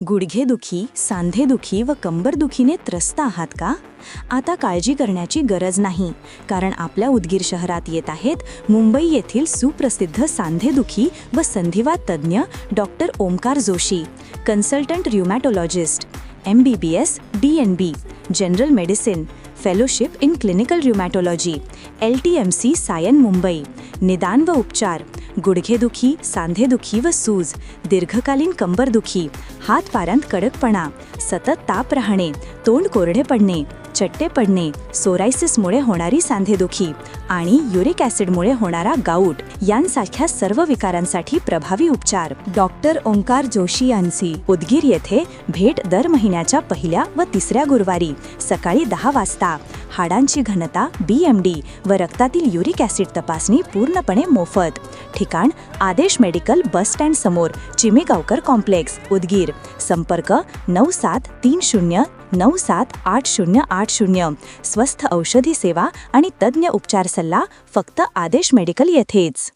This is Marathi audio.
गुडघेदुखी, सांधेदुखी व कंबरदुखीने त्रस्त आहात का? आता काळजी करण्याची गरज नाही, कारण आपल्या उदगीर शहरात येत आहेत मुंबई येथील सुप्रसिद्ध सांधेदुखी व संधिवात तज्ज्ञ doctor Omkar Joshi, consultant rheumatologist, MBBS, DNB, general medicine, fellowship in clinical rheumatology, LTMC Sion Mumbai, निदान व उपचार, गुडघेदुखी, सांधेदुखी व सूज, दीर्घकालीन कंबरदुखी, हातपायांत कडकपणा, सतत ताप राहणे, तोंड कोरडे पडणे, चट्टे पडणे, सोरायसिसमुळे होणारी सांधेदुखी आणि युरिक ॲसिडमुळे होणारा गाऊट यांसारख्या सर्व विकारांसाठी प्रभावी उपचार डॉक्टर ओंकार जोशी यांची उदगीर येथे भेट दर महिन्याच्या पहिल्या व तिसऱ्या गुरुवारी सकाळी 10 वाजता. हाडांची घनता, BMD व रक्तातील युरिक ॲसिड तपासणी पूर्णपणे मोफत. ठिकाण आदेश मेडिकल बस स्टँड समोर, चिमेगावकर कॉम्प्लेक्स, उदगीर. संपर्क 9730978080. स्वस्थ औषधी सेवा आणि तज्ज्ञ उपचार सल्ला फक्त आदेश मेडिकल येथेच.